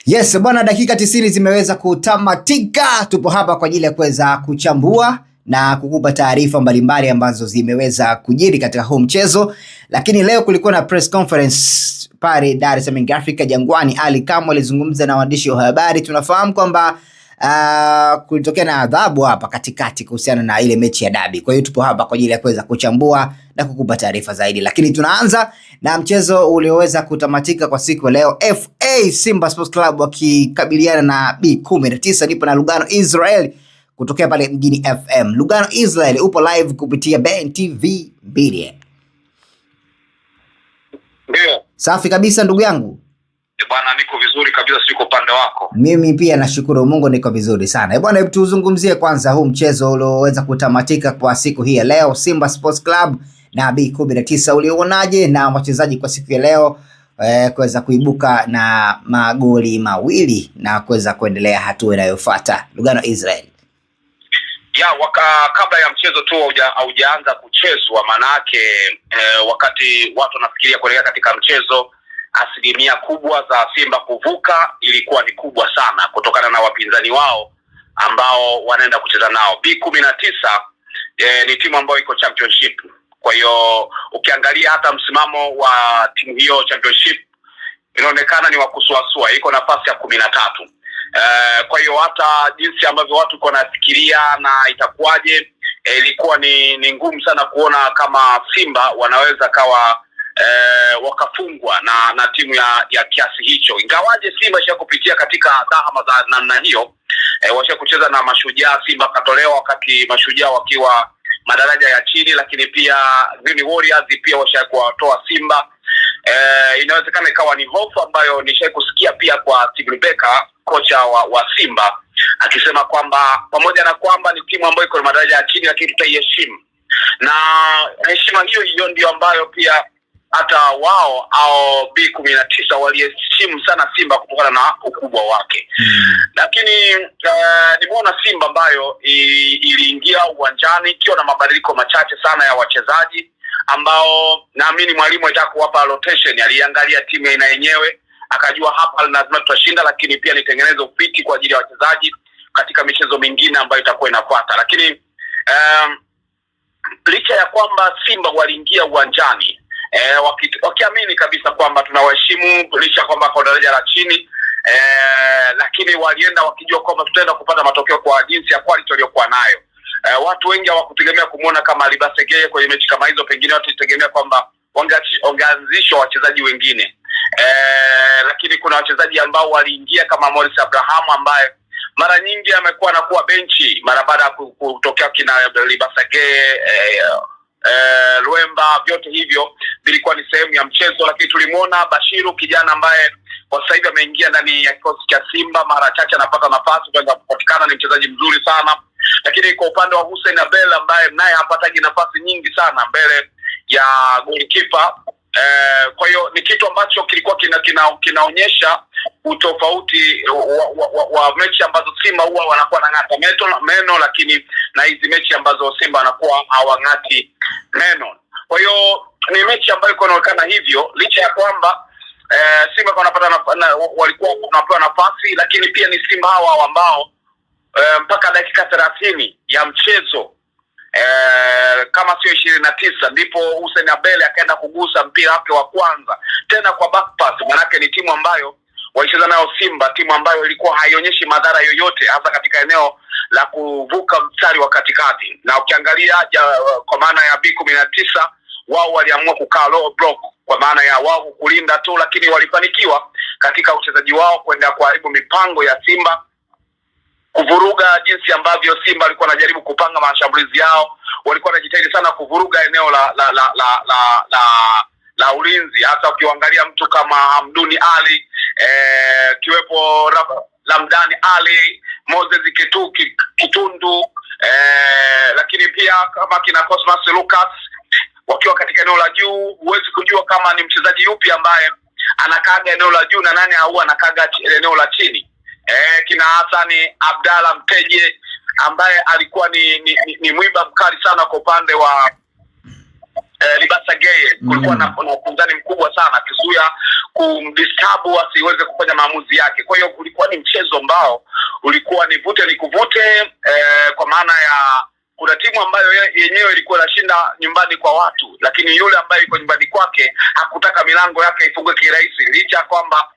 Yes, bwana, dakika 90 zimeweza kutamatika. Tupo hapa kwa ajili ya kuweza kuchambua na kukupa taarifa mbalimbali ambazo zimeweza kujiri katika huu mchezo. Lakini leo kulikuwa na press conference pale Dar es Salaam Afrika Jangwani. Ali Kamwe alizungumza na waandishi wa habari. Tunafahamu kwamba kulitokea na adhabu hapa katikati kuhusiana na ile mechi ya dabi. Kwa hiyo tupo hapa kwa ajili ya kuweza kuchambua na kukupa taarifa zaidi. Lakini tunaanza na mchezo ulioweza kutamatika kwa siku leo. FA Simba Sports Club wakikabiliana na B19. Nipo na Lugano Israel kutokea pale mjini FM. Lugano Israel, upo live kupitia Ben TV Media. Ndio. Safi kabisa ndugu yangu. Bwana, niko vizuri kabisa, siko upande wako. Mimi pia nashukuru Mungu niko vizuri sana. Bwana, hebu tuzungumzie kwanza huu mchezo ulioweza kutamatika kwa siku hii ya leo, Simba Sports Club na B19. Ulionaje na wachezaji kwa siku ya leo kuweza kuibuka na magoli mawili na kuweza kuendelea hatua inayofuata? Lugano Israel. Kabla ya mchezo tu haujaanza kuchezwa, manake wakati watu wanafikiria kuelekea katika mchezo, asilimia kubwa za Simba kuvuka ilikuwa ni kubwa sana kutokana na wapinzani wao ambao wanaenda kucheza nao. B19 ni timu ambayo iko championship. Kwa hiyo ukiangalia hata msimamo wa timu hiyo championship, inaonekana ni wakusuasua, iko nafasi ya 13. Kwa hiyo hata jinsi ambavyo watu kwa nafikiria na itakuwaje, ilikuwa ni ngumu sana kuona kama Simba wanaweza kawa wakafungwa na timu ya kiasi hicho. Ingawaje Simba isha kupitia katika dhahama za namna hiyo, washa kucheza na Mashujaa. Simba katolewa wakati Mashujaa wakiwa madaraja ya chini, lakini pia Green Warriors pia washa kuwatoa Simba. Inawezekana ikawa ni hofu ambayo nisha kusikia pia kwa Steve Becker, kocha wa Simba, akisema kwamba pamoja na kwamba ni timu ambayo iko madaraja ya chini, lakini tutaiheshimu. Na heshima hiyo ndio ambayo pia hata wao au B19 waliheshimu sana Simba kutokana na ukubwa wake. Lakini nimeona Simba ambayo iliingia uwanjani ikiwa na mabadiliko machache sana ya wachezaji, ambao naamini mwalimu alitaka kuwapa rotation. Aliangalia timu ina yenyewe, akajua hapa lazima tutashinda, lakini pia nitengeneze upiti kwa ajili ya wachezaji katika michezo mingine ambayo itakuwa inafuata. Lakini licha ya kwamba Simba waliingia uwanjani wakiamini kabisa kwamba tunawaheshimu licha kwamba kwa daraja la chini, lakini walienda wakijua kwamba tutaenda kupata matokeo kwa jinsi ya quality waliokuwa nayo. Watu wengi hawakutegemea kumuona kama Libasegeye kwenye mechi kama hizo, pengine watu tegemea kwamba wangeanzishwa wachezaji wengine. Lakini kuna wachezaji ambao waliingia kama Morris Abraham, ambaye mara nyingi amekuwa anakuwa benchi mara baada ya kutokea kina Libasegeye, Luemba. Vyote hivyo vilikuwa ni sehemu ya mchezo, lakini tulimuona Bashiru, kijana ambaye kwa sasa hivi ameingia ndani ya kikosi cha Simba, mara chache anapata nafasi kwenda kupatikana, ni mchezaji mzuri sana. Lakini kwa upande wa Hussein Abel, ambaye naye hapatagi nafasi nyingi sana mbele ya goalkeeper, kwa hiyo ni kitu ambacho kilikuwa kinaonyesha utofauti wa mechi ambazo Simba huwa wanakuwa ng'ata meno, lakini na hizi mechi ambazo Simba wanakuwa hawang'ati meno. Kwa hiyo ni mechi ambayo iko inaonekana hivyo, licha ya kwamba Simba walikuwa wanapewa nafasi, lakini pia ni Simba hawa ambao mpaka dakika 30 ya mchezo, kama sio 29, ndipo Hussein Abel akaenda kugusa mpira wake wa kwanza tena kwa back pass. Manake ni timu ambayo walicheza nayo Simba, timu ambayo ilikuwa haionyeshi madhara yoyote hasa katika eneo la kuvuka mstari wa katikati. Na ukiangalia kwa maana ya B19, wao waliamua kukaa low block, kwa maana ya wao kulinda tu, lakini walifanikiwa katika uchezaji wao kwenda kuharibu mipango ya Simba, kuvuruga jinsi ambavyo Simba walikuwa wanajaribu kupanga mashambulizi yao. Walikuwa wanajitahidi sana kuvuruga eneo la ulinzi, hasa ukiangalia mtu kama Hamduni Ali, kiwepo Lamdani Ali, Moses Kitundu, lakini pia kama kina Cosmas Lucas wakiwa katika eneo la juu. Huwezi kujua kama ni mchezaji yupi ambaye anakaga eneo la juu na nani au anakaga eneo la chini. Kina Hasani Abdalla Mteje, ambaye alikuwa ni mwiba mkali sana kwa upande Libasa Geye kulikuwa na upinzani mkubwa sana akizuia kumdisturb asiweze kufanya maamuzi yake. Kwa hiyo ulikuwa ni mchezo ambao ulikuwa ni vute ni kuvute, kwa maana ya kuna timu ambayo yenyewe ilikuwa inashinda nyumbani kwa watu, lakini yule ambaye yuko nyumbani kwake hakutaka milango yake ifungue kirahisi, licha kwamba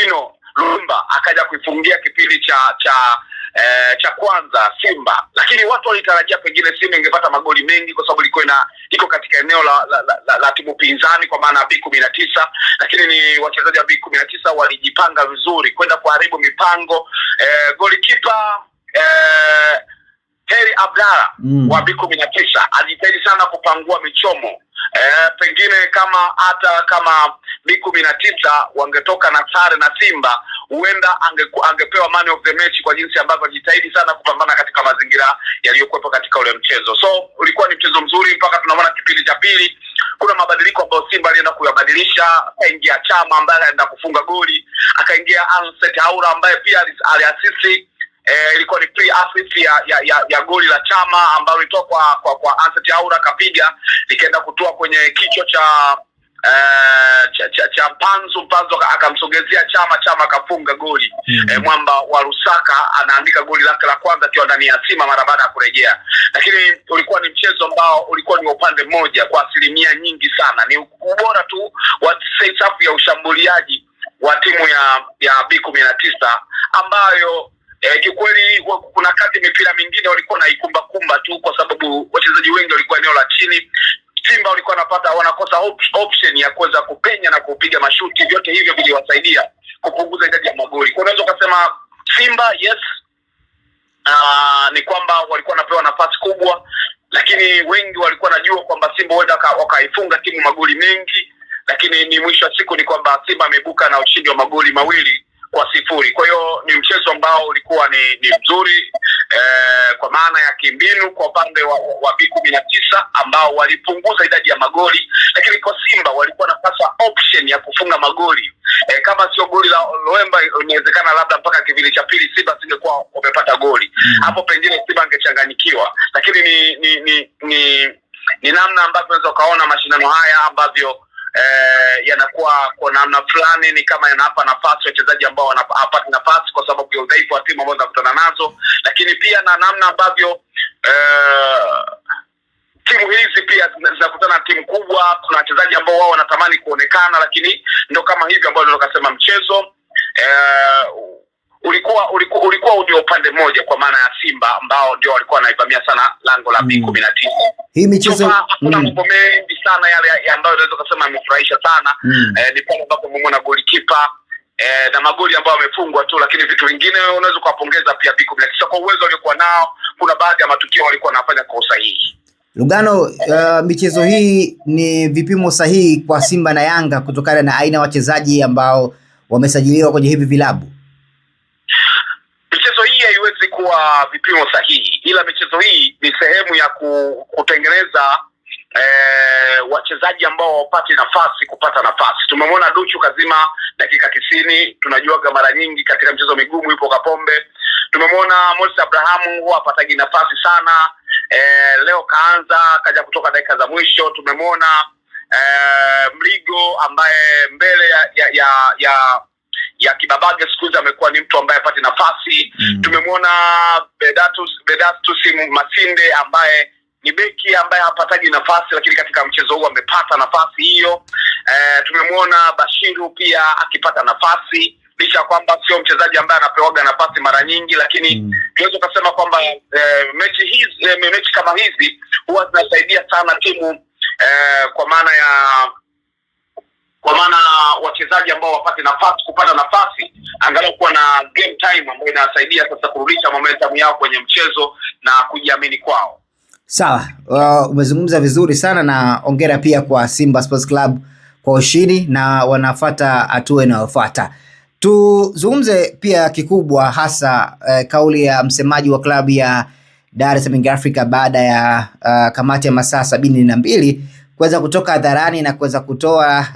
ino Lumba akaja kuifungia kipindi cha kwanza Simba, lakini watu walitarajia pengine Simba ingepata magoli mengi kwa sababu ilikuwa iko katika eneo la timu pinzani kwa maana B19, lakini ni wachezaji wa B19 walijipanga vizuri kwenda kuharibu mipango. Golikipa Heri Abdalla wa B19 alijitahidi sana kupangua michomo. Pengine kama B19 wangetoka na sare na Simba, huenda angepewa man of the match kwa jinsi ambavyo alijitahidi sana kupambana katika mazingira yaliyokuwepo katika ule mchezo. So ulikuwa ni mchezo mzuri mpaka tunaona kipindi cha pili kuna mabadiliko ambayo Simba alienda kuyabadilisha. Akaingia Chama ambaye anaenda kufunga goli, akaingia Anset Haura ambaye pia aliasisi. Ilikuwa ni pre-assist ya goli la Chama ambalo lilitoka kwa Anset Haura, akapiga likaenda kutoa kwenye kichwa cha Mpanzu akamsogezea Chama akafunga goli. Mwamba wa Lusaka anaandika goli lake la kwanza akiwa ndani ya Simba mara baada ya kurejea. Lakini ulikuwa ni mchezo ambao ulikuwa ni upande mmoja kwa asilimia nyingi sana. Ni ubora tu wa safu ya ushambuliaji wa timu ya B19 ambayo kikweli kuna kati mipira mingine walikuwa na ikumba tu kwa sababu wachezaji wengi walikuwa eneo la chini. Simba walikuwa wanakosa option ya kuweza kupenya na kupiga mashuti. Vyote hivyo viliwasaidia kupunguza idadi ya magoli. Kwa unaweza kusema Simba yes, ni kwamba walikuwa wanapewa nafasi kubwa, lakini wengi walikuwa najua kwamba Simba huenda wakaifunga timu magoli mengi, lakini ni mwisho wa siku ni kwamba Simba amebuka na ushindi wa magoli 2-0. Kwa hiyo ni mchezo ambao ulikuwa ni mzuri kwa maana ya kimbinu kwa upande wa B19 ambao walipunguza idadi ya magoli, lakini kwa Simba walikuwa wanapata option ya kufunga magoli. Kama sio goli la Loemba, inawezekana labda mpaka kipindi cha pili Simba singekuwa wamepata goli. Hapo pengine Simba angechanganyikiwa, lakini ni namna ambavyo unaweza kaona mashindano haya ambavyo yanakuwa kwa namna fulani ni kama yanapa nafasi wachezaji ambao wanapata nafasi kwa sababu ya udhaifu wa timu ambazo zinakutana nazo, lakini pia na namna ambavyo timu hizi pia zinakutana na timu kubwa. Kuna wachezaji ambao wao wanatamani kuonekana, lakini ndio kama hivyo ambao ndio kasema mchezo ulikuwa ndio upande mmoja kwa maana ya Simba ambao ndio walikuwa wanaivamia sana lango la B19. Hii michezo kuna mambo mengi sana yale ambayo unaweza kusema yamefurahisha sana. Ni pale ambapo umeona golikipa na magoli ambayo wamefungwa tu, lakini vitu vingine unaweza kuwapongeza pia B19 kwa uwezo waliokuwa nao. Kuna baadhi ya matukio walikuwa wanafanya kwa usahihi. Lugano, michezo hii ni vipimo sahihi kwa Simba na Yanga kutokana na aina ya wachezaji ambao wamesajiliwa kwenye hivi vilabu. Michezo hii haiwezi kuwa vipimo sahihi, ila michezo hii ni sehemu ya kutengeneza wachezaji ambao wapate kupata nafasi. Tumemwona Duchu kazima dakika 90, tunajuaga mara nyingi katika mchezo migumu yupo Kapombe. Tumemwona Moses Abrahamu huwa hapatagi nafasi sana, leo kaja kutoka dakika za mwisho. Tumemwona Mligo ambaye mbele ya Kibabage siku amekuwa ni mtu ambaye hapati nafasi. Tumemwona Bedatus Masinde ambaye ni beki ambaye hapataji nafasi, lakini katika mchezo huu amepata nafasi hiyo. Tumemwona Bashiru pia akipata nafasi, licha kwamba sio mchezaji ambaye anapewaga nafasi mara nyingi, lakini tunaweza kusema kwamba mechi kama hizi huwa zinasaidia sana timu kwa maana wachezaji ambao wapate kupata nafasi, angalau kuwa na game time ambayo inasaidia sasa kurudisha momentum yao kwenye mchezo na kujiamini kwao. Sawa, umezungumza vizuri sana na hongera pia kwa Simba Sports Club kwa ushindi na wanafuata hatua inayofuata. Tuzungumze pia kikubwa hasa kauli ya msemaji wa klabu ya Dar es Salaam Africa baada ya kamati ya masaa 72 kuweza kutoka hadharani na kuweza kutoa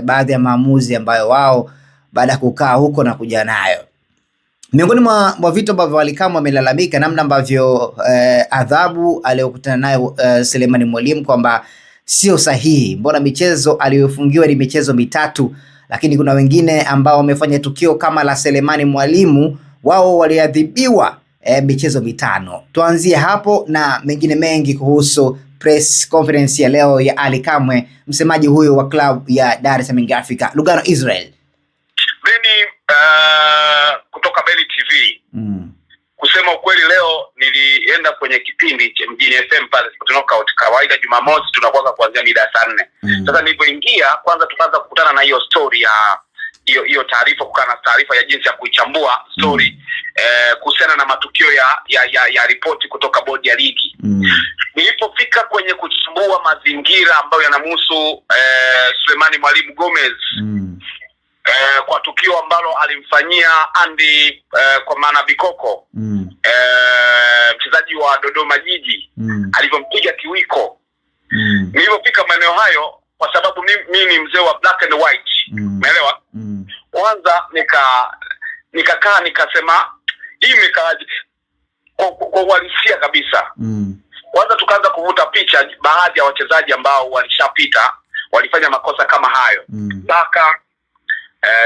baadhi ya maamuzi ambayo wao baada ya kukaa huko na kuja nayo. Miongoni mwa vitu ambavyo Alikamwe amelalamika namna ambavyo adhabu aliyokutana nayo Selemani Mwalimu kwamba sio sahihi. Mbona michezo aliyofungiwa ni michezo mitatu, lakini kuna wengine ambao wamefanya tukio kama la Selemani Mwalimu, wao waliadhibiwa michezo mitano. Tuanzie hapo na mengine mengi kuhusu press conference ya leo ya Alikamwe, msemaji huyo wa club ya Dar es Salaam Africa, Lugano Israel. Kutoka Beli TV. Kusema ukweli, leo nilienda kwenye kipindi cha Mjini FM pale Sport Knockout. Kawaida Jumamosi tunakuwa kuanzia mida 4. Sasa nilipoingia kwanza tukaanza kukutana na hiyo story ya hiyo taarifa, kukana taarifa ya jinsi ya kuichambua story kuhusiana na matukio ya ripoti kutoka bodi ya ligi. Nilipofika kwenye kuchambua mazingira ambayo yanamhusu Selemani Mwalimu Gomez kwa tukio ambalo alimfanyia Andy kwa maana Bikoko mchezaji wa Dodoma Jiji alivyompiga kiwiko. Nilipofika maeneo hayo, kwa sababu mimi ni mzee wa black and white, umeelewa? Kwanza nikakaa nikasema hii imekaaje kwa uhalisia kabisa. Kwanza tukaanza kuvuta picha baadhi ya wachezaji ambao walishapita walifanya makosa kama hayo. Baka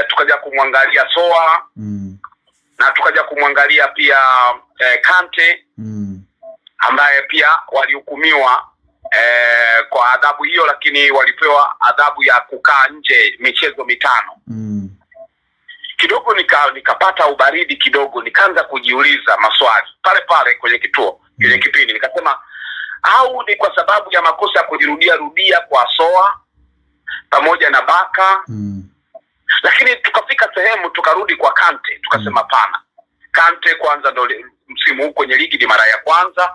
tukaja kumwangalia Soa na tukaja kumwangalia pia Kante ambaye pia walihukumiwa kwa adhabu hiyo, lakini walipewa adhabu ya kukaa nje michezo mitano. Kidogo nikapata ubaridi kidogo, nikaanza kujiuliza maswali pale kwenye kwenye kipindi. Nikasema au ni kwa sababu ya makosa ya kujirudia kwa Soa pamoja na Baka? Lakini tukafika sehemu tukarudi kwa Kante, tukasema pana. Kante kwanza ndo msimu huu kwenye ligi ni mara ya kwanza.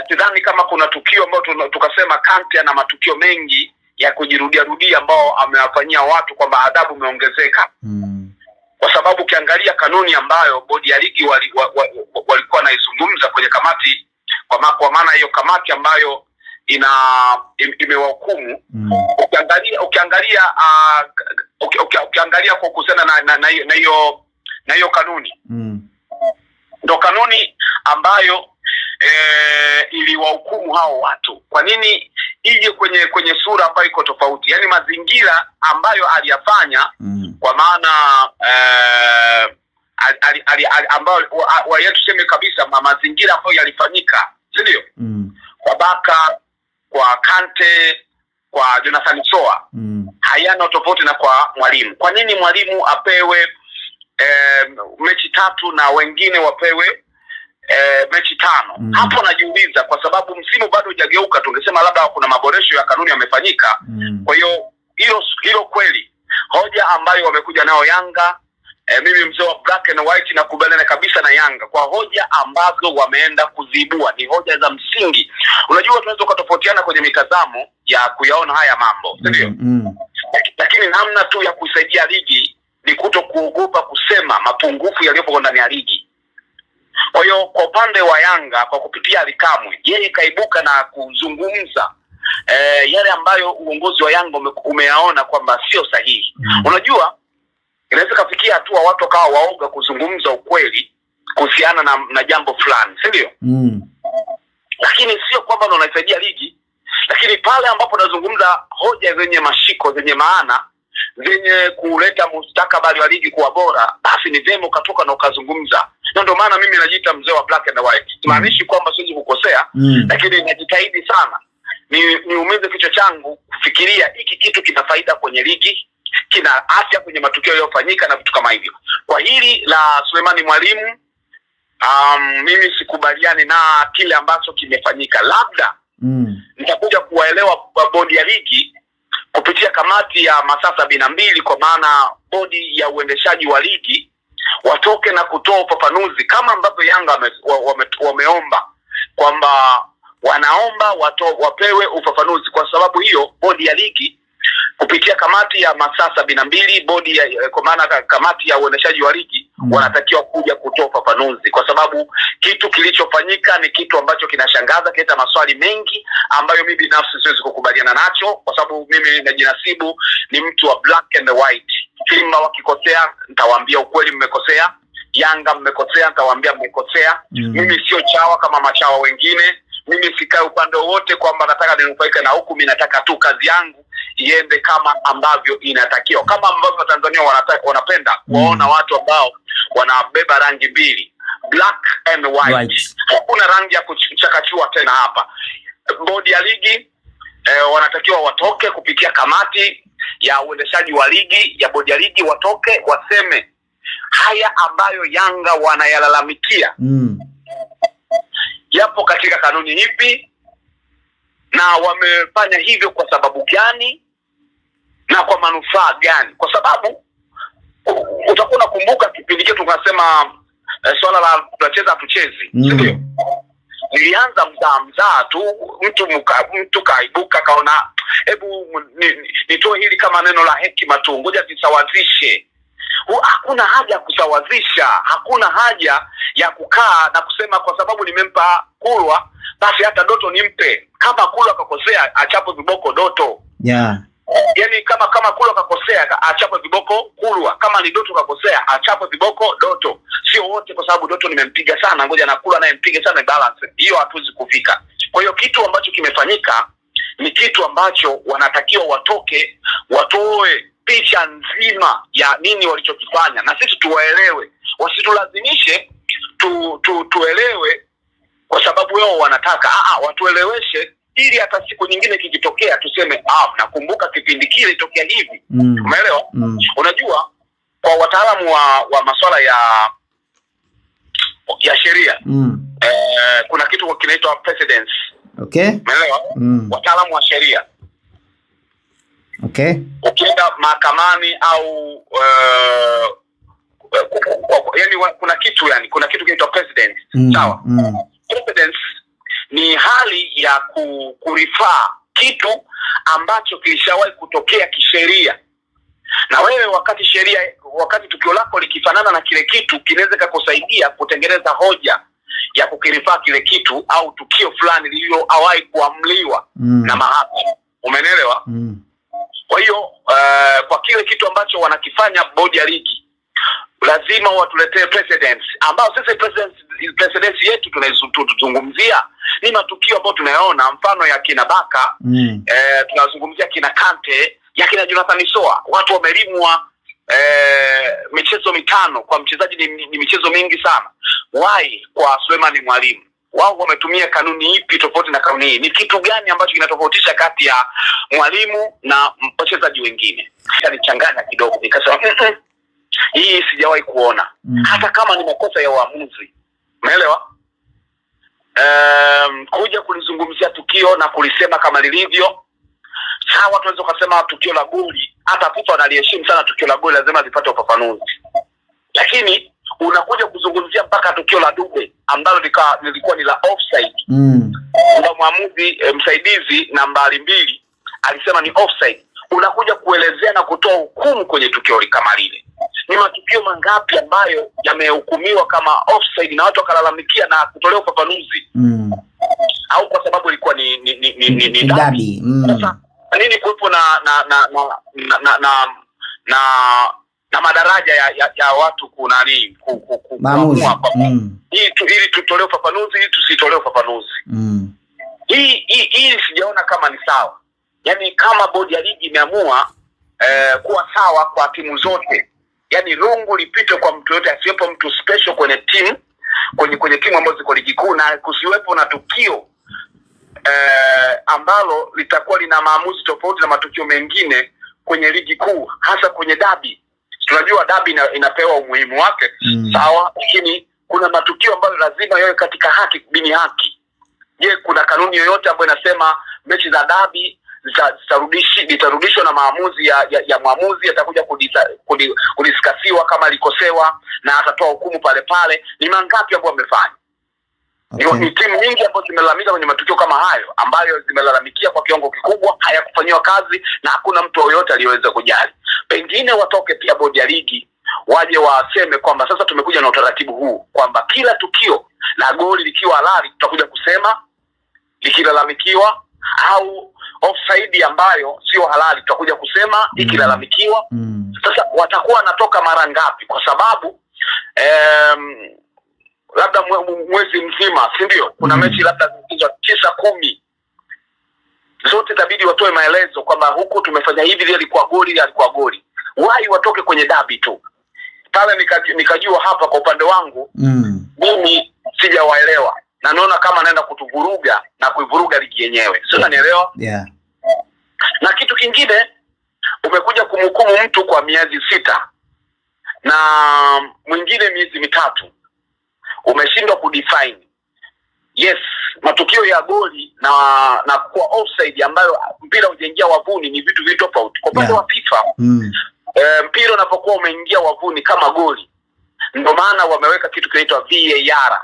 Sidhani kama kuna tukio ambalo tukasema Kante ana matukio mengi ya kujirudia ambao amewafanyia watu kwamba adhabu imeongezeka. Kwa sababu ukiangalia kanuni ambayo bodi ya ligi walikuwa naizungumza kwenye kamati, kwa maana hiyo kamati ambayo imewahukumu, ukiangalia kwa kuhusiana na hiyo kanuni, ndo kanuni ambayo iliwahukumu hao watu. Kwa nini ije kwenye sura ambayo iko tofauti? Yani mazingira ambayo aliyafanya, kwa maana ambayo tuseme kabisa mazingira ambayo yalifanyika, si ndio? Kwa Baka, kwa Kante, kwa Jonathan Soa hayana tofauti na kwa Mwalimu. Kwa nini Mwalimu apewe mechi 3 na wengine wapewe mechi 5? Hapo najiuliza, kwa sababu msimu bado hujageuka. Tungesema labda kuna maboresho ya kanuni yamefanyika. Kwa hiyo hilo kweli hoja ambayo wamekuja nao Yanga, mimi mzee wa black and white na kubaliana kabisa na Yanga kwa hoja ambazo wameenda kuzibua, ni hoja za msingi. Unajua tunaweza kutofautiana kwenye mitazamo ya kuyaona haya mambo, ndio? Lakini namna tu ya kusaidia ligi ni kuogopa kusema mapungufu yaliyopo ndani ya ligi. Kwa hiyo kwa upande wa Yanga, kwa kupitia Alikamwe, yeye kaibuka na kuzungumza yale ambayo uongozi wa Yanga umeyaona kwamba sio sahihi. Unajua inaweza kufikia hatua watu wakawa waoga kuzungumza ukweli kuhusiana na jambo fulani, si ndio? Lakini sio kwamba ndo unaisaidia ligi, lakini pale ambapo unazungumza hoja zenye mashiko, zenye maana, zenye kuleta mustakabali wa ligi kuwa bora, basi ni vyema ukatoka na ukazungumza. Na ndio maana mimi najiita mzee wa black and white. Simaanishi kwamba siwezi kukosea, lakini najitahidi sana niumize kichwa changu kufikiria hiki kitu kina faida kwenye ligi, kina afya kwenye matukio yaliyofanyika na vitu kama hivyo. Kwa hili la Selemani Mwalimu, mimi sikubaliani na kile ambacho kimefanyika. Labda nitakuja kuwaelewa bodi ya ligi kupitia kamati ya masaa 72, kwa maana bodi ya uendeshaji wa ligi watoke na kutoa ufafanuzi kama ambavyo Yanga wameomba kwamba wanaomba wapewe ufafanuzi. Kwa sababu hiyo bodi ya ligi kupitia kamati ya masaa 72, bodi ya kwa maana kamati ya uendeshaji wa ligi wanatakiwa kuja kutoa ufafanuzi, kwa sababu kitu kilichofanyika ni kitu ambacho kinashangaza, kileta maswali mengi ambayo mimi binafsi siwezi kukubaliana nacho, kwa sababu mimi najinasibu ni mtu wa black and white. Simba wakikosea nitawaambia ukweli, mmekosea. Yanga mmekosea, nitawaambia mmekosea. Mimi sio chawa kama machawa wengine. Mimi sikai upande wote kwamba nataka ninufaike na huku. Mimi nataka tu kazi yangu iende kama ambavyo inatakiwa, kama ambavyo Tanzania wanapenda kuwaona watu ambao wanabeba rangi mbili, black and white. Hakuna rangi ya kuchakachua tena hapa. Bodi ya ligi wanatakiwa watoke kupitia kamati ya uendeshaji wa ligi ya bodi ya ligi, watoke waseme haya ambayo Yanga wanayalalamikia yapo katika kanuni ipi, na wamefanya hivyo kwa sababu gani na kwa manufaa gani. Kwa sababu utakuwa unakumbuka kipindi chetu tunasema swala la tunacheza tuchezi, ndio nilianza mzaa tu, mtu kaibuka kaona hebu nitoe hili kama neno la hekima tu, ngoja tusawazishe. Hakuna haja ya kusawazisha, hakuna haja ya kukaa na kusema kwa sababu nimempa Kulwa basi hata Doto nimpe. Kama Kulwa akakosea achapwe viboko Doto. Yani kama Kulwa akakosea achapwe viboko Kulwa, kama ni Doto akakosea achapwe viboko Doto. Sio wote kwa sababu Doto nimempiga sana ngoja na Kulwa naye mpige sana, balance. Hiyo hatuwezi kufika. Kwa hiyo kitu ambacho kimefanyika ni kitu ambacho wanatakiwa watoke, watoe picha nzima ya nini walichokifanya na sisi tuwaelewe. Wasitulazimishe tuelewe kwa sababu wao wanataka. Watueleweshe ili hata siku nyingine kikitokea tuseme nakumbuka kipindi kile ilitokea hivi. Umeelewa? Unajua kwa wataalamu wa masuala ya sheria kuna kitu kinaitwa precedence. Okay. Umeelewa? Wataalamu wa sheria. Okay. Ukienda mahakamani au yani kuna kitu kinaitwa precedence. Sawa? Precedence ni hali ya kurifaa kitu ambacho kilishawahi kutokea kisheria. Na wewe wakati tukio lako likifanana na kile kitu kinaweza kukusaidia kutengeneza hoja ya kukirifaa kile kitu au tukio fulani lililowahi kuamliwa na mahakama. Umeelewa? Kwa hiyo kwa kile kitu ambacho wanakifanya bodi ya ligi lazima watuletee precedence, ambao sasa precedence yetu tunazungumzia ni matukio ambayo tunayaona, mfano ya kina Baka, tunazungumzia kina Kante, ya kina Jonathan Soa. Watu wamelimwa michezo 5 kwa mchezaji ni michezo mingi sana. Why kwa Suleiman Mwalimu? Wao wametumia kanuni ipi tofauti na kanuni hii? Ni kitu gani ambacho kinatofautisha kati ya Mwalimu na wachezaji wengine? Nikachanganya kidogo nikasema hii sijawahi kuona. Hata kama ni makosa ya uamuzi. Umeelewa? Kuja kulizungumzia tukio na kulisema kama lilivyo. Sawa, tunaweza kusema tukio la goli, hata FIFA analiheshimu sana tukio la goli, lazima lipate ufafanuzi. Lakini unakuja kuzungumzia mpaka tukio la Dube ambalo lilikuwa ni la offside. Ndio mwamuzi msaidizi nambari 2 alisema ni offside. Unakuja kuelezea na kutoa hukumu kwenye tukio kama lile. Ni matukio mangapi ambayo yamehukumiwa kama offside na watu wakalalamikia na kutolewa ufafanuzi? Au kwa sababu ilikuwa ni dabi. Sasa nini kuwepo na madaraja ya watu kunani kuamua ili tutolewe ufafanuzi ili tusitolewe ufafanuzi? Hii sijaona kama ni sawa. Yani kama bodi ya ligi imeamua kuwa sawa kwa timu zote, yani rungu lipite kwa mtu yote, asiwepo mtu special kwenye timu kwenye timu ambazo ziko ligi kuu, na kusiwepo na tukio ambalo litakuwa lina maamuzi tofauti na matukio mengine kwenye ligi kuu, hasa kwenye dabi. Tunajua dabi inapewa umuhimu wake, sawa, lakini kuna matukio ambayo lazima yawe katika haki bini haki. Je, kuna kanuni yoyote ambayo inasema mechi za dabi zitarudishwa na maamuzi ya mwamuzi atakuja kudiskasiwa kama alikosewa na atatoa hukumu pale pale? Ni mangapi ambayo wamefanya? Ni timu nyingi ambazo zimelalamika kwenye matukio kama hayo, ambayo zimelalamikia kwa kiwango kikubwa, hayakufanywa kazi na hakuna mtu yoyote aliyeweza kujali. Pengine watoke pia bodi ya ligi waje waseme kwamba sasa tumekuja na utaratibu huu kwamba kila tukio la goli likiwa halali tutakuja kusema likilalamikiwa, au offside ambayo sio halali tutakuja kusema ikilalamikiwa. Sasa watakuwa wanatoka mara ngapi? Kwa sababu labda mwezi mzima, si ndio? Kuna mechi labda zilizo 9-10, zote itabidi watoe maelezo kwamba huku tumefanya hivi, ile ilikuwa goli, ile ilikuwa goli. Wai watoke kwenye dabi tu pale. Nikajua hapa kwa upande wangu mimi sijawaelewa, na naona kama naenda kutuvuruga na kuivuruga ligi yenyewe, sio? Unanielewa? Yeah. Na kitu kingine, umekuja kumhukumu mtu kwa miezi 6 na mwingine miezi 3, umeshindwa kudefine. Yes, matukio ya goli na kwa offside ambayo mpira hujaingia wavuni ni vitu tofauti. Kwa upande wa FIFA, mpira unapokuwa umeingia wavuni kama goli, ndio maana wameweka kitu kinaitwa VAR.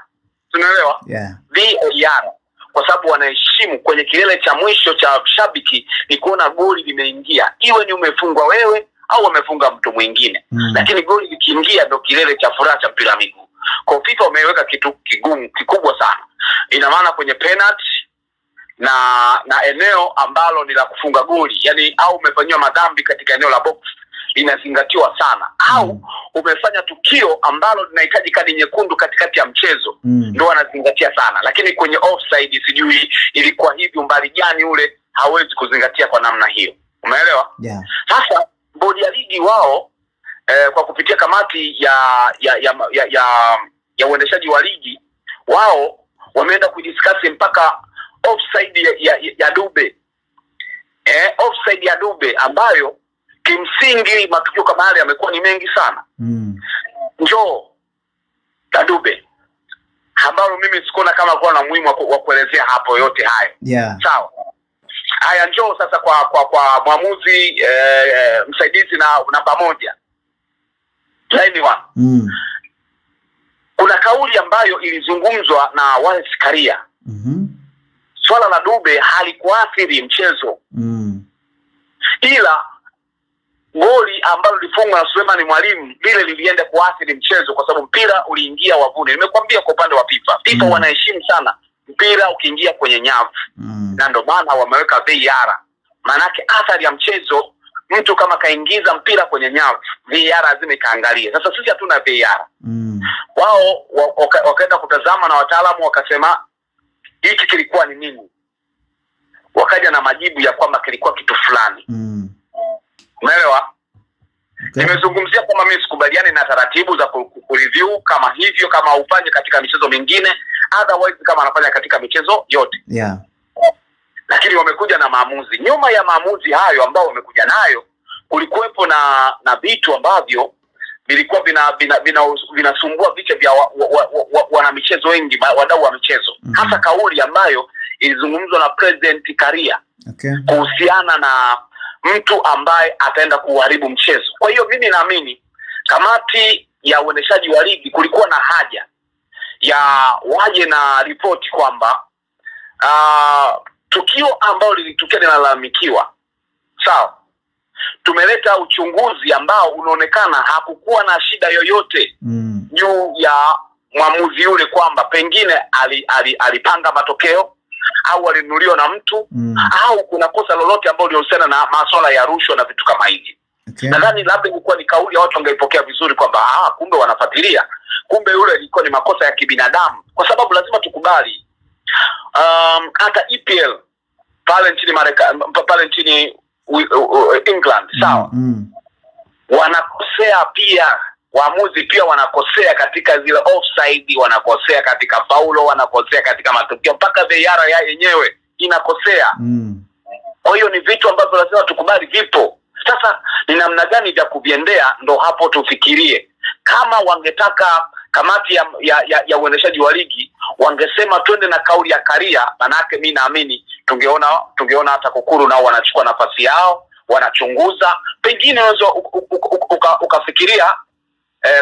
Tunaelewa? Yeah. VAR kwa sababu wanaheshimu kwenye kilele cha mwisho cha shabiki ni kuona goli limeingia, iwe ni umefungwa wewe au umefunga mtu mwingine. Lakini goli likiingia ndio kilele cha furaha cha mpira miguu. Kwa FIFA wameweka kitu kikubwa sana. Ina maana kwenye penalty na eneo ambalo ni la kufunga goli, yani au umefanywa madhambi katika eneo la box, linazingatiwa sana. Au umefanya tukio ambalo linahitaji kadi nyekundu katikati ya mchezo, ndio wanazingatia sana. Lakini kwenye offside sijui ilikuwa hivi umbali gani ule, hawezi kuzingatia kwa namna hiyo. Umeelewa? Yeah. Sasa bodi ya ligi wao kwa kupitia kamati ya uendeshaji wa ligi, wao wameenda kudiscuss mpaka offside ya Dube. Offside ya Dube ambayo kimsingi matukio kama yale yamekuwa ni mengi sana. Njoo Dube ambao mimi sikuona kama kwa na muhimu wa kuelezea hapo yote hayo. Yeah. Sawa. Haya, njoo sasa kwa mwamuzi msaidizi na namba 1. Line 1. Kuna kauli ambayo ilizungumzwa na Wallace Karia. Swala la Dube halikuathiri mchezo. Ila goli ambalo lilifungwa na Suleiman Mwalimu lile lilienda kuathiri mchezo kwa sababu mpira uliingia wavuni. Nimekwambia kwa upande wa FIFA wanaheshimu sana mpira ukiingia kwenye nyavu. Na ndio maana wameweka VAR. Maana yake athari ya mchezo, mtu kama kaingiza mpira kwenye nyavu, VAR lazima ikaangalie. Sasa sisi hatuna VAR. Wao wakaenda kutazama na wataalamu wakasema hiki kilikuwa ni nini? Wakaja na majibu ya kwamba kilikuwa kitu fulani. Umeelewa? Okay. Nimezungumzia kwamba mimi sikubaliani na taratibu za kureview kama hivyo, kama ufanye katika michezo mingine, otherwise kama anafanya katika michezo yote. Yeah. Lakini wamekuja na maamuzi. Nyuma ya maamuzi hayo ambao wamekuja nayo, kulikuwepo na vitu ambavyo vilikuwa vinasumbua vichwa vya wana michezo wengi, wadau wa michezo. Hasa kauli ambayo ilizungumzwa na President Karia. Okay. Kuhusiana na mtu ambaye ataenda kuharibu mchezo. Kwa hiyo mimi naamini kamati ya uendeshaji wa ligi kulikuwa na haja ya waje na ripoti kwamba tukio ambalo lilitokea linalalamikiwa. Sawa. Tumeleta uchunguzi ambao unaonekana hakukuwa na shida yoyote juu ya mwamuzi yule, kwamba pengine alipanga matokeo au alinunuliwa na mtu au kuna kosa lolote ambalo lilihusiana na masuala ya rushwa na vitu kama hivi. Okay. Nadhani labda ilikuwa ni kauli ya watu wangeipokea vizuri kwamba kumbe wanafuatilia, kumbe yule ilikuwa ni makosa ya kibinadamu, kwa sababu lazima tukubali hata EPL pale nchini Marekani, pale nchini England, sawa, wanakosea pia, waamuzi pia wanakosea katika zile offside, wanakosea katika faulo, wanakosea katika matukio, mpaka VAR ya yenyewe inakosea. Kwa hiyo ni vitu ambavyo lazima tukubali vipo. Sasa ni namna gani vya kuviendea, ndo hapo tufikirie. Kama wangetaka kamati ya uendeshaji wa ligi wangesema twende na kauli ya Karia, manake mimi naamini tungeona hata Kukuru nao wanachukua nafasi yao, wanachunguza. Pengine unaweza ukafikiria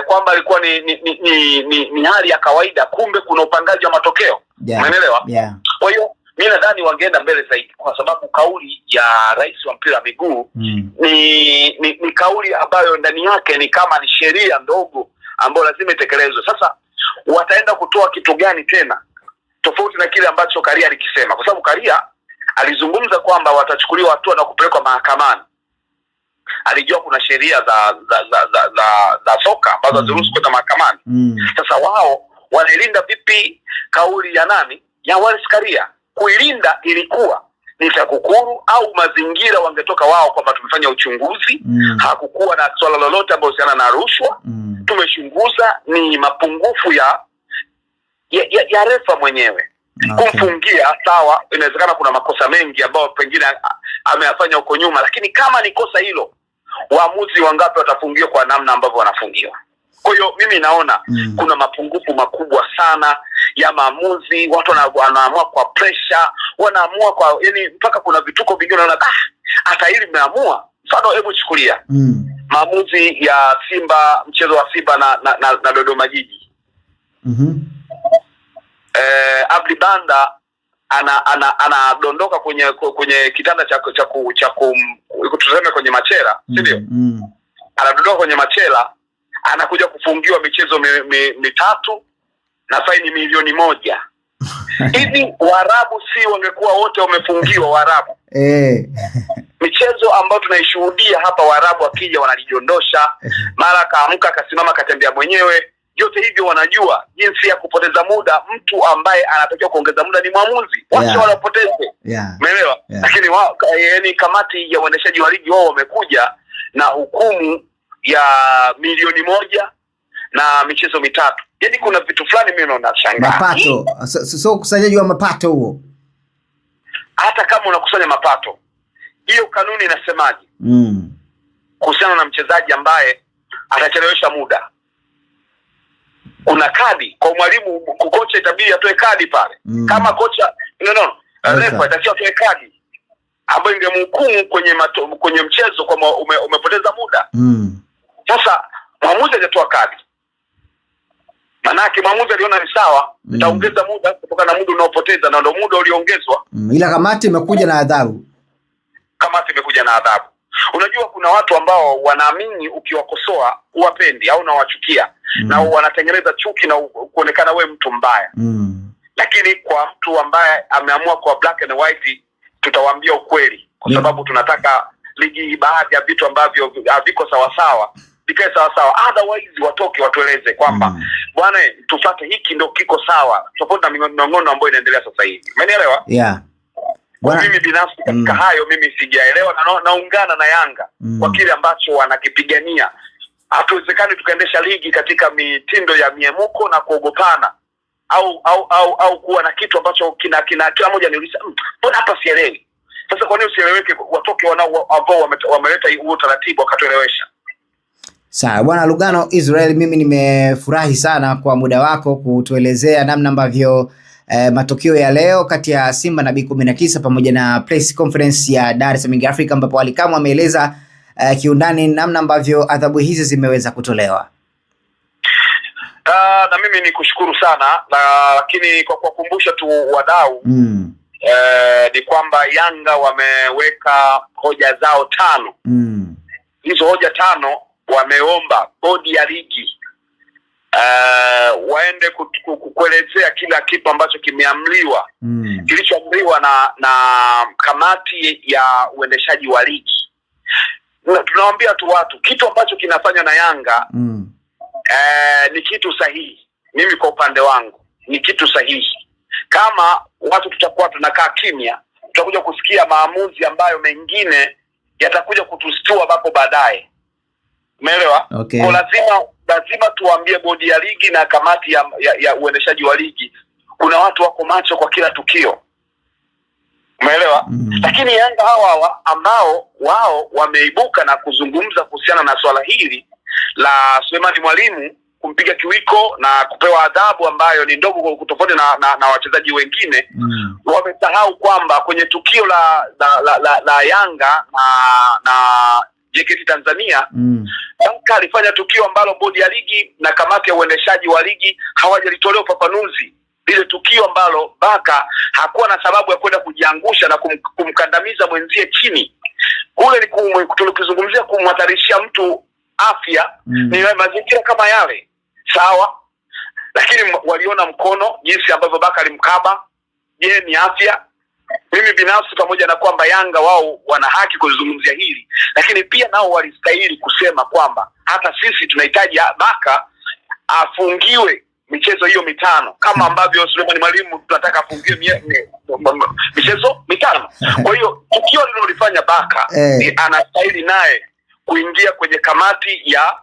kwamba ilikuwa ni hali ya kawaida, kumbe kuna upangaji wa matokeo. Umeelewa? Yeah. Kwa hiyo mimi nadhani wangeenda mbele zaidi, kwa sababu kauli ya rais wa mpira miguu ni kauli ambayo ndani yake ni kama ni sheria ndogo ambayo lazima itekelezwe. Sasa wataenda kutoa kitu gani tena tofauti na kile ambacho Karia alikisema? Kwa sababu Karia alizungumza kwamba watachukuliwa hatua na kupelekwa mahakamani. Alijua kuna sheria za soka kuvuka ambazo haziruhusu kwenda mahakamani. Sasa wao walilinda vipi kauli ya nani? Ya Wallace Karia. Kuilinda ilikuwa ni TAKUKURU au mazingira wangetoka wao kwamba tumefanya uchunguzi, hakukuwa na swala lolote ambalo husiana na rushwa. Tumechunguza ni mapungufu ya refa mwenyewe. Kumfungia sawa, inawezekana kuna makosa mengi ambayo pengine ameyafanya huko nyuma, lakini kama ni kosa hilo, waamuzi wangapi watafungiwa kwa namna ambavyo wanafungiwa? Kwa hiyo mimi naona kuna mapungufu makubwa sana ya maamuzi. Watu wanaamua kwa pressure, wanaamua kwa yani mpaka kuna vituko vingine unaona hata hili mmeamua. Mfano, hebu chukulia maamuzi ya Simba, mchezo wa Simba na Dodoma Jiji. Abdi Banda anadondoka kwenye kitanda cha tuseme kwenye machela, si ndio? Anadondoka kwenye machela, anakuja kufungiwa michezo mitatu na faini milioni 1. Hivi Waarabu si wangekuwa wote wamefungiwa Waarabu? Michezo ambayo tunaishuhudia hapa, Waarabu akija wanajidondosha, mara kaamka akasimama katembea mwenyewe. Yote hivyo wanajua jinsi ya kupoteza muda. Mtu ambaye anatakiwa kuongeza muda ni mwamuzi. Wacha wanapoteze. Umeelewa? Lakini yani kamati ya uendeshaji wa ligi wao wamekuja na hukumu ya milioni 1 na michezo mitatu. Yaani kuna vitu fulani mimi naona shangaa. Mapato. So ukusanyaji wa mapato huo. Hata kama unakusanya mapato, hiyo kanuni inasemaje? Kuhusiana na mchezaji ambaye atachelewesha muda. Kuna kadi kwa mwalimu, kocha itabidi atoe kadi pale. Kama kocha refa atakiwa atoe kadi ambayo ingemhukumu kwenye mchezo kama umepoteza muda. Sasa mwamuzi hajatoa kadi. Manake mwamuzi aliona ni sawa, nitaongeza muda kutokana na muda unaopoteza, na ndio muda ulioongezwa. Ila kamati imekuja na adhabu. Unajua kuna watu ambao wanaamini ukiwakosoa uwapendi au unawachukia, na wanatengeneza chuki na kuonekana we mtu mbaya. Lakini kwa mtu ambaye ameamua kwa black and white, tutawaambia ukweli, kwa sababu tunataka ligi, baadhi ya vitu ambavyo haviko sawa sawa vikae sawa sawa. Otherwise watoke watueleze kwamba bwana, tufuate hiki ndio kiko sawa, tofauti na minong'ono ambayo inaendelea sasa hivi. Umeelewa? Mimi binafsi katika hayo mimi sijaelewa, na naungana na Yanga kwa kile ambacho wanakipigania. Hatuwezekani tukaendesha ligi katika mitindo ya miemuko na kuogopana au kuwa na kitu ambacho kila mmoja niuliza, mbona hapa sielewi? Sasa kwa nini usieleweke? Watoke ambao wameleta huo taratibu wakatuelewesha. Sawa Bwana Lugano Israel, mimi nimefurahi sana kwa muda wako kutuelezea namna ambavyo matokeo ya leo kati ya Simba na B19 pamoja na press conference ya Dar es Salaam Africa, ambapo Alikamwe ameeleza kiundani namna ambavyo adhabu hizi zimeweza kutolewa. Na mimi ni kushukuru sana, lakini kwa kuwakumbusha tu wadau ni kwamba Yanga wameweka hoja zao 5. Hizo hoja 5 wameomba bodi ya ligi waende kuelezea kila kitu ambacho kimeamliwa, kilichoamliwa na kamati ya uendeshaji wa ligi. Tunawaambia tu watu kitu ambacho kinafanywa na Yanga ni kitu sahihi. Mimi kwa upande wangu ni kitu sahihi. Kama watu tutakuwa tunakaa kimya, tutakuja kusikia maamuzi ambayo mengine yatakuja kutustua hapo baadaye. Umeelewa? Kwa lazima tuambie bodi ya ligi na kamati ya uendeshaji wa ligi, kuna watu wako macho kwa kila tukio. Umeelewa? Lakini Yanga hawa ambao wao wameibuka na kuzungumza kuhusiana na swala hili la Suleiman Mwalimu kumpiga kiwiko na kupewa adhabu ambayo ni ndogo kutofauti na wachezaji wengine, wamesahau kwamba kwenye tukio la Yanga na JKT Tanzania, Yanga alifanya tukio ambalo bodi ya ligi na kamati ya uendeshaji wa ligi hawajalitolea ufafanuzi. Lile tukio ambalo Baka hakuwa na sababu ya kwenda kujiangusha na kumkandamiza mwenzie chini. Kule ni tukizungumzia kumhatarishia mtu afya, ni mazingira kama yale. Sawa, lakini waliona mkono jinsi ambavyo Baka alimkaba. Je, ni afya? Mimi binafsi, pamoja na kwamba Yanga wao wana haki kuzungumzia hili, lakini pia nao walistahili kusema kwamba hata sisi tunahitaji Baka afungiwe michezo hiyo mitano kama ambavyo Suleiman Mwalimu tunataka afungiwe michezo mitano. Kwa hiyo tukio lililofanya Baka anastahili naye kuingia kwenye kamati ya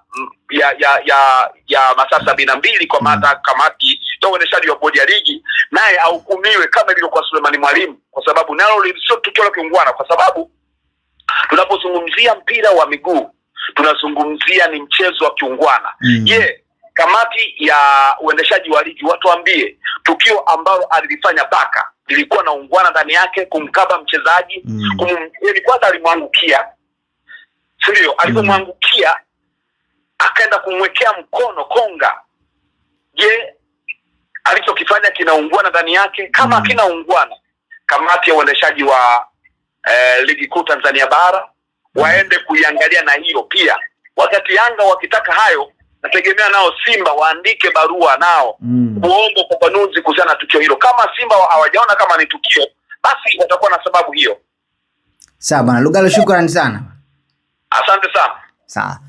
masaa 72 kwa maana kamati ya uendeshaji wa bodi ya ligi, naye ahukumiwe kama ilivyo kwa Suleiman Mwalimu, kwa sababu nalo sio tukio la kiungwana, kwa sababu tunapozungumzia mpira wa miguu tunazungumzia ni mchezo wa kiungwana. Kamati ya uendeshaji wa ligi watuambie tukio ambalo alilifanya Baka lilikuwa na ungwana ndani yake, kumkaba mchezaji, kwanza alimwangukia, sio alipomwangukia akaenda kumwekea mkono konga. Je, alichokifanya kinaungwana ndani yake? Kama kinaungwana, kamati ya uendeshaji wa ligi kuu Tanzania bara waende kuiangalia na hiyo pia. Wakati Yanga wakitaka hayo, nategemea nao Simba waandike barua nao kuomba ufafanuzi kuhusiana na tukio hilo. Kama Simba hawajaona kama ni tukio, basi watakuwa na sababu hiyo. Sawa bwana Lugalo, shukrani sana. Asante sana. Sawa.